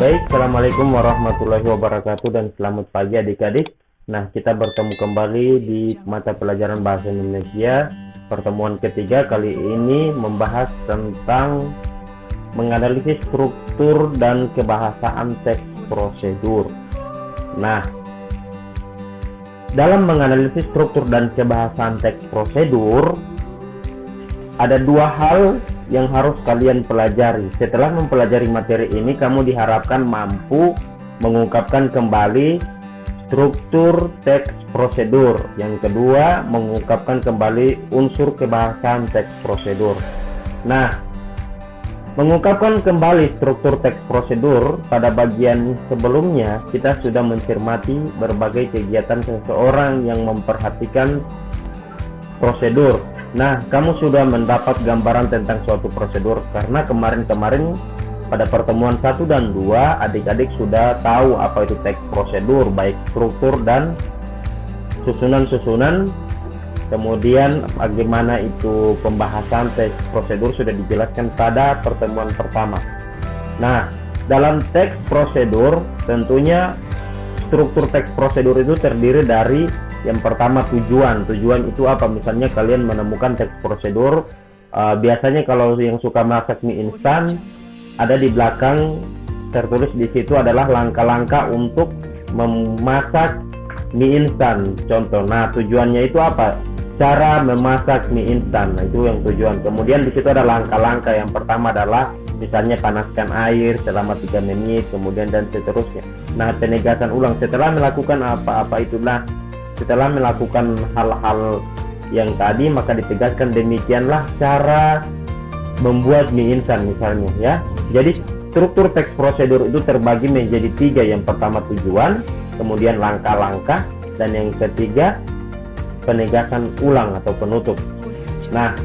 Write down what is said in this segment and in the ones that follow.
Baik, Assalamualaikum warahmatullahi wabarakatuh dan selamat pagi adik-adik. Nah, kita bertemu kembali di mata pelajaran Bahasa Indonesia. Pertemuan ketiga kali ini membahas tentang menganalisis struktur dan kebahasaan teks prosedur. Nah, dalam menganalisis struktur dan kebahasaan teks prosedur, ada dua hal yang harus kalian pelajari. Setelah mempelajari materi ini, kamu diharapkan mampu mengungkapkan kembali struktur teks prosedur. Yang kedua, mengungkapkan kembali unsur kebahasaan teks prosedur. Nah, mengungkapkan kembali struktur teks prosedur, pada bagian sebelumnya kita sudah mencermati berbagai kegiatan seseorang yang memperhatikan prosedur. Nah, kamu sudah mendapat gambaran tentang suatu prosedur karena kemarin-kemarin pada pertemuan 1 dan 2 adik-adik sudah tahu apa itu teks prosedur, baik struktur dan susunan-susunan. Kemudian bagaimana itu pembahasan teks prosedur sudah dijelaskan pada pertemuan pertama. Nah, dalam teks prosedur tentunya struktur teks prosedur itu terdiri dari yang pertama tujuan itu apa? Misalnya kalian menemukan teks prosedur, biasanya kalau yang suka masak mie instan, ada di belakang tertulis di situ adalah langkah-langkah untuk memasak mie instan. Contoh, nah tujuannya itu apa? Cara memasak mie instan. Nah, itu yang tujuan. Kemudian di situ ada langkah-langkah. Yang pertama adalah misalnya panaskan air selama 3 menit, kemudian dan seterusnya. Nah, penegasan ulang setelah melakukan apa-apa itulah. Setelah melakukan hal-hal yang tadi, maka ditegaskan demikianlah cara membuat mie instan misalnya ya. Jadi struktur teks prosedur itu terbagi menjadi 3. Yang pertama tujuan, kemudian langkah-langkah, dan yang ketiga penegasan ulang atau penutup. Nah,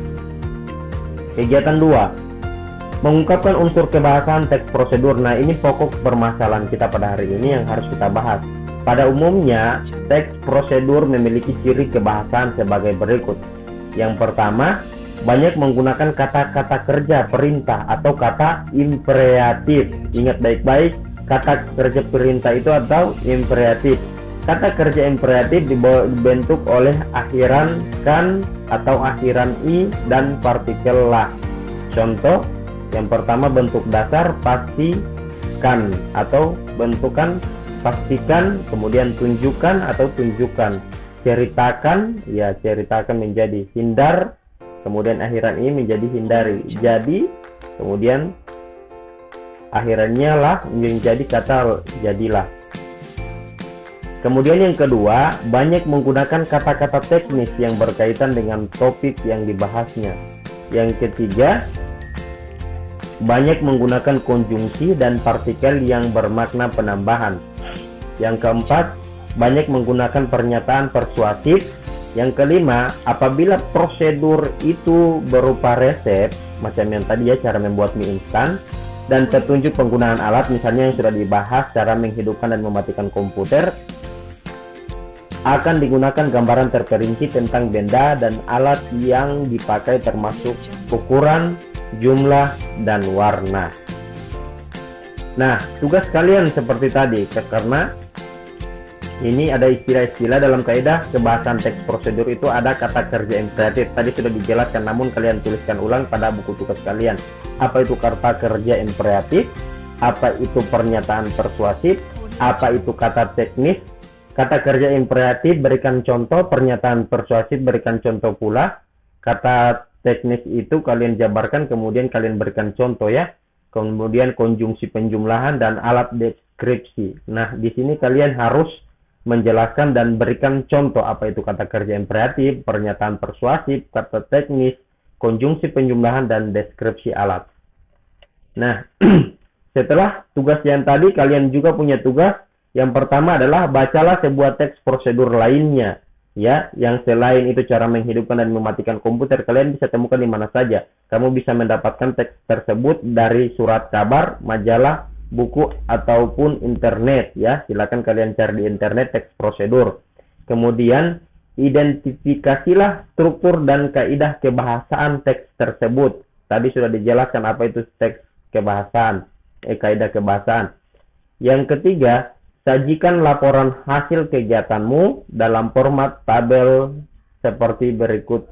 kegiatan 2, mengungkapkan unsur kebahasaan teks prosedur. Nah, ini pokok permasalahan kita pada hari ini yang harus kita bahas. Pada umumnya, teks prosedur memiliki ciri kebahasaan sebagai berikut. Yang pertama, banyak menggunakan kata-kata kerja perintah atau kata imperatif. Ingat baik-baik, kata kerja perintah itu atau imperatif. Kata kerja imperatif dibentuk oleh akhiran kan atau akhiran i dan partikel lah. Contoh, yang pertama bentuk dasar pastikan atau bentukan pastikan, kemudian tunjukkan atau tunjukkan, ceritakan, ya ceritakan menjadi hindar, kemudian akhiran ini menjadi hindari, jadi, kemudian akhirannya lah menjadi kata jadilah. Kemudian yang kedua, banyak menggunakan kata-kata teknis yang berkaitan dengan topik yang dibahasnya. Yang ketiga, banyak menggunakan konjungsi dan partikel yang bermakna penambahan. Yang keempat, banyak menggunakan pernyataan persuasif. Yang kelima, apabila prosedur itu berupa resep, macam yang tadi ya, cara membuat mie instan, dan petunjuk penggunaan alat, misalnya yang sudah dibahas, cara menghidupkan dan mematikan komputer, akan digunakan gambaran terperinci tentang benda dan alat yang dipakai termasuk ukuran, jumlah, dan warna. Nah, tugas kalian seperti tadi, karena ini ada istilah-istilah dalam kaidah kebahasan teks prosedur itu ada kata kerja imperatif. Tadi sudah dijelaskan, namun kalian tuliskan ulang pada buku tugas kalian. Apa itu kata kerja imperatif? Apa itu pernyataan persuasif? Apa itu kata teknis? Kata kerja imperatif berikan contoh, pernyataan persuasif berikan contoh pula. Kata teknis itu kalian jabarkan, kemudian kalian berikan contoh ya. Kemudian konjungsi penjumlahan dan alat deskripsi. Nah, di sini kalian harus menjelaskan dan berikan contoh apa itu kata kerja imperatif, pernyataan persuasif, kata teknis, konjungsi penjumlahan, dan deskripsi alat. Nah, setelah tugas yang tadi, kalian juga punya tugas. Yang pertama adalah bacalah sebuah teks prosedur lainnya. Ya, yang selain itu cara menghidupkan dan mematikan komputer, kalian bisa temukan di mana saja. Kamu bisa mendapatkan teks tersebut dari surat kabar, majalah, buku, ataupun internet ya. Silakan kalian cari di internet teks prosedur. Kemudian identifikasilah struktur dan kaidah kebahasaan teks tersebut. Tadi sudah dijelaskan apa itu teks kebahasaan, kaidah kebahasaan. Yang ketiga, sajikan laporan hasil kegiatanmu dalam format tabel seperti berikut.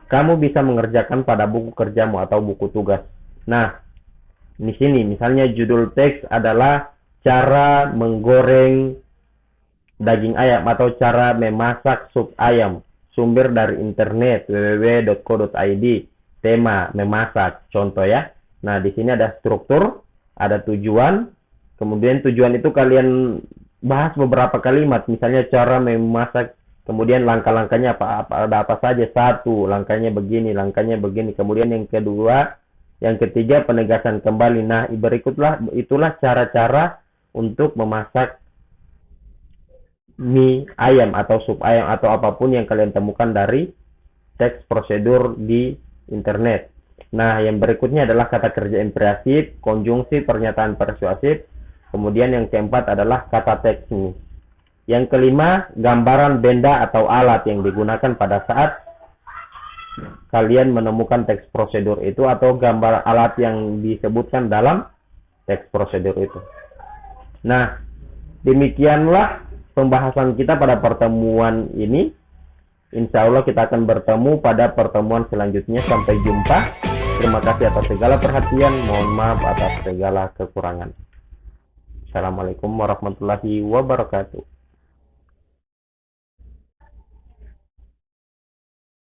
Kamu bisa mengerjakan pada buku kerjamu atau buku tugas. Nah, di sini misalnya judul teks adalah cara menggoreng daging ayam atau cara memasak sup ayam. Sumber dari internet www.co.id. Tema memasak, contoh ya. Nah, di sini ada struktur, ada tujuan. Kemudian tujuan itu kalian bahas beberapa kalimat, misalnya cara memasak, kemudian langkah-langkahnya ada apa saja. Satu, langkahnya begini, langkahnya begini. Kemudian yang kedua, yang ketiga penegasan kembali. Nah, itulah cara-cara untuk memasak mie ayam atau sup ayam atau apapun yang kalian temukan dari teks prosedur di internet. Nah, yang berikutnya adalah kata kerja imperatif, konjungsi, pernyataan persuasif. Kemudian yang keempat adalah kata teks ini. Yang kelima, gambaran benda atau alat yang digunakan pada saat kalian menemukan teks prosedur itu atau gambar alat yang disebutkan dalam teks prosedur itu. Nah, demikianlah pembahasan kita pada pertemuan ini. Insya Allah kita akan bertemu pada pertemuan selanjutnya. Sampai jumpa. Terima kasih atas segala perhatian. Mohon maaf atas segala kekurangan. Assalamualaikum warahmatullahi wabarakatuh.